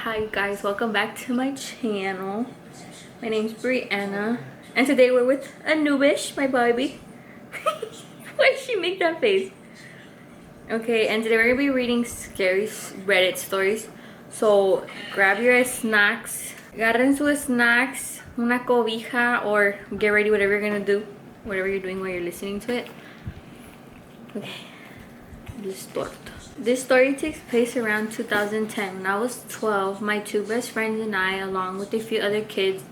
Hi guys, welcome back to my channel. My name's Brianna and today we're with Anubish, my baby. Why did she make that face? Okay, and today we're gonna be reading scary Reddit stories. So grab your snacks, agarren sus snacks, una cobija, or get ready, whatever you're gonna do, whatever you're doing while you're listening to it. Okay, this story takes place around 2010. When I was 12, my two best friends and I, along with a few other kids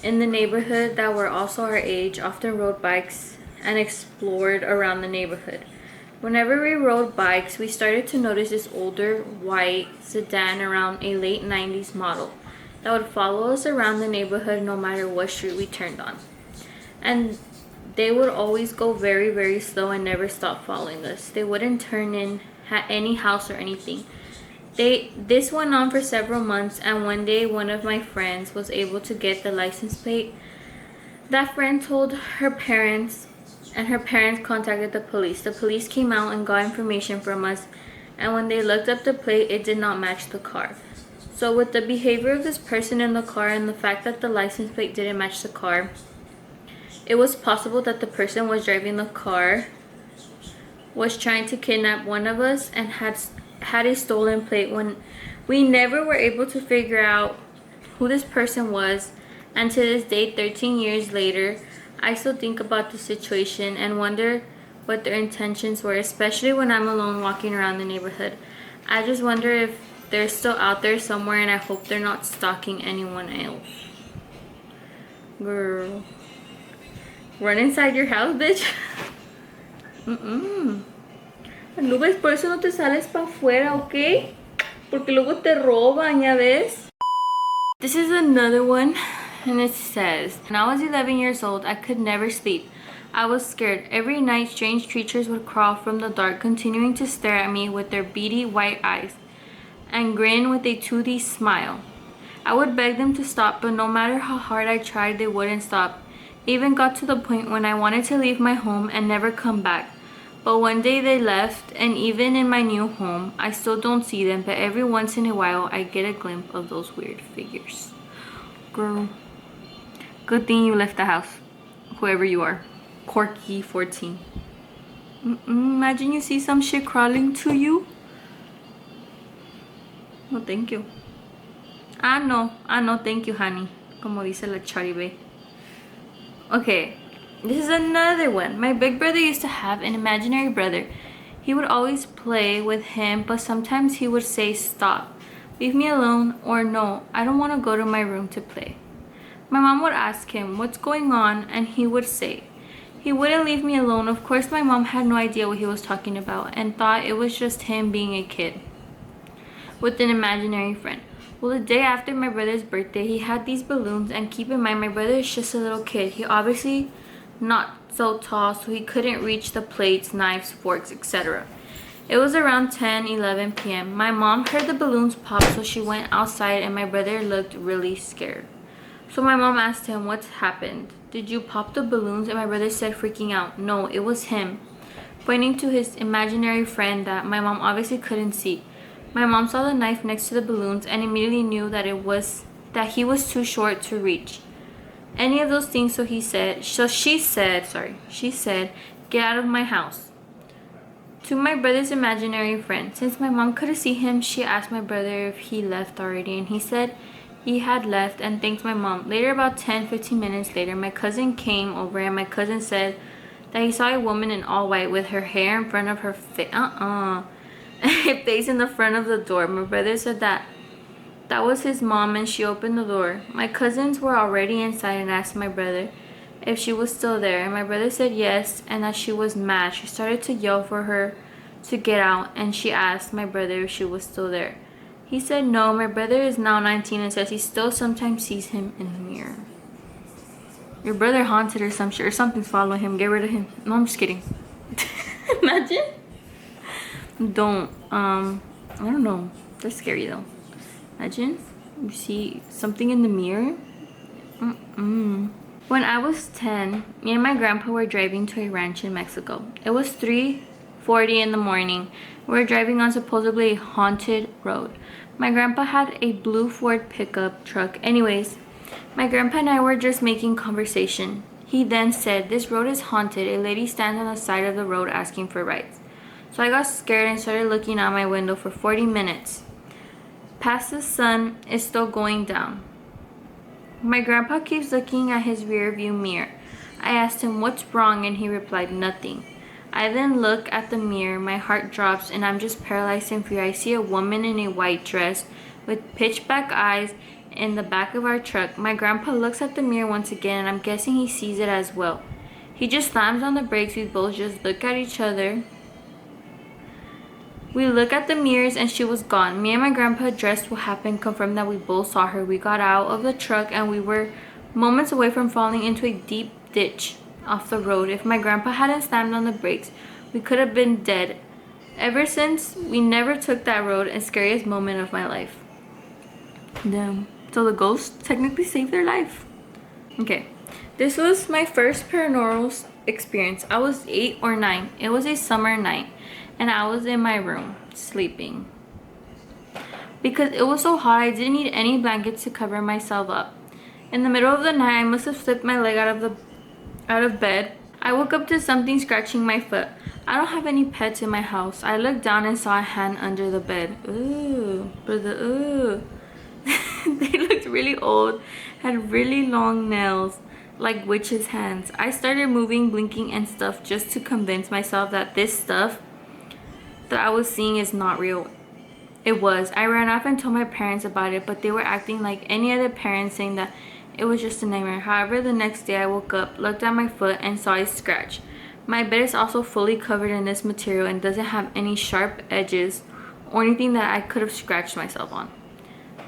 in the neighborhood that were also our age, often rode bikes and explored around the neighborhood. Whenever we rode bikes, we started to notice this older white sedan around a late 90s model that would follow us around the neighborhood no matter what street we turned on. And they would always go very, very slow and never stop following us. They wouldn't turn in at any house or anything. This went on for several months, and one day one of my friends was able to get the license plate. That friend told her parents, and her parents contacted the police. The police came out and got information from us, and when they looked up the plate, it did not match the car. So with the behavior of this person in the car and the fact that the license plate didn't match the car, it was possible that the person was driving the car was trying to kidnap one of us and had a stolen plate. When we never were able to figure out who this person was, and to this day, 13 years later, I still think about the situation and wonder what their intentions were, especially when I'm alone walking around the neighborhood. I just wonder if they're still out there somewhere, and I hope they're not stalking anyone else. Girl, run inside your house, bitch. Nubes, por eso no te sales para afuera, ¿ok? Porque luego te roban, ya ves. This is another one, and it says, when I was 11 years old, I could never sleep. I was scared. Every night, strange creatures would crawl from the dark, continuing to stare at me with their beady white eyes and grin with a toothy smile. I would beg them to stop, but no matter how hard I tried, they wouldn't stop. Even got to the point when I wanted to leave my home and never come back. But one day they left, and even in my new home, I still don't see them, but every once in a while, I get a glimpse of those weird figures. Girl, good thing you left the house, whoever you are. Corky 14. Imagine you see some shit crawling to you. No, thank you. No, thank you, honey. Como dice la charibe. Okay, this is another one. My big brother used to have an imaginary brother. He would always play with him, but sometimes he would say, "Stop, leave me alone," or "No, I don't want to go to my room to play." My mom would ask him, "What's going on?" and he would say, he wouldn't leave me alone. Of course, my mom had no idea what he was talking about and thought it was just him being a kid with an imaginary friend. Well, the day after my brother's birthday, he had these balloons, and keep in mind, my brother is just a little kid. He obviously not so tall, so he couldn't reach the plates, knives, forks, etc. It was around 10-11 p.m. My mom heard the balloons pop, so she went outside, and my brother looked really scared. So my mom asked him, "What's happened? Did you pop the balloons?" And my brother said, freaking out, "No, it was him," pointing to his imaginary friend that my mom obviously couldn't see. My mom saw the knife next to the balloons and immediately knew that he was too short to reach any of those things. So she said, "Get out of my house." To my brother's imaginary friend, since my mom couldn't see him, she asked my brother if he left already, and he said he had left and thanked my mom. Later, about 10-15 minutes later, my cousin came over, and my cousin said that he saw a woman in all white with her hair in front of her face. Face in the front of the door. My brother said that was his mom, and she opened the door. My cousins were already inside and asked my brother if she was still there, and my brother said yes, and that she was mad. She started to yell for her to get out, and she asked my brother if she was still there. He said no. My brother is now 19 and says he still sometimes sees him in the mirror. Your brother haunted or some shit, or something's following him. Get rid of him. No, I'm just kidding. Imagine. Don't. I don't know. That's scary though. Imagine you see something in the mirror. When I was 10, me and my grandpa were driving to a ranch in Mexico. It was 3:40 in the morning. We were driving on supposedly a haunted road. My grandpa had a blue Ford pickup truck. Anyways, my grandpa and I were just making conversation. He then said, "This road is haunted. A lady stands on the side of the road asking for rides." So I got scared and started looking out my window for 40 minutes. Past the sun is still going down. My grandpa keeps looking at his rear view mirror. I asked him what's wrong and he replied, "Nothing." I then look at the mirror, my heart drops and I'm just paralyzed in fear. I see a woman in a white dress with pitch black eyes in the back of our truck. My grandpa looks at the mirror once again and I'm guessing he sees it as well. He just slams on the brakes. We both just look at each other. We look at the mirrors and she was gone. Me and my grandpa addressed what happened, confirmed that we both saw her. We got out of the truck and we were moments away from falling into a deep ditch off the road. If my grandpa hadn't slammed on the brakes, we could have been dead. Ever since, we never took that road, and scariest moment of my life. Damn. So the ghost technically saved their life. Okay. This was my first paranormal experience. I was 8 or 9. It was a summer night and I was in my room sleeping. Because it was so hot, I didn't need any blankets to cover myself up. In the middle of the night, I must have slipped my leg out of bed. I woke up to something scratching my foot. I don't have any pets in my house. I looked down and saw a hand under the bed. Ooh, brother, ooh. They looked really old, had really long nails, like witches' hands. I started moving, blinking and stuff just to convince myself that this stuff that I was seeing is not real. It was. I ran off and told my parents about it, but they were acting like any other parents, saying that it was just a nightmare. However, the next day I woke up, looked at my foot and saw a scratch. My bed is also fully covered in this material and doesn't have any sharp edges or anything that I could have scratched myself on.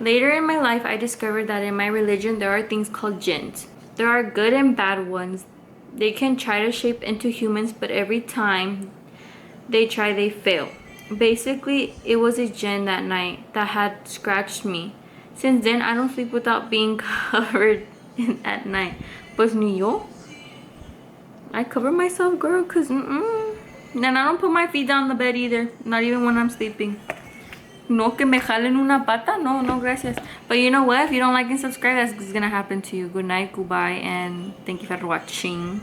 Later in my life, I discovered that in my religion there are things called jinns. There are good and bad ones. They can try to shape into humans, but every time they try, they fail. Basically, it was a jinn that night that had scratched me. Since then, I don't sleep without being covered at night. Pues ni yo. I cover myself, girl, cause And I don't put my feet down the bed either. Not even when I'm sleeping. No que me jalen una pata. No, no, gracias. But you know what? If you don't like and subscribe, that's gonna happen to you. Good night, goodbye, and thank you for watching.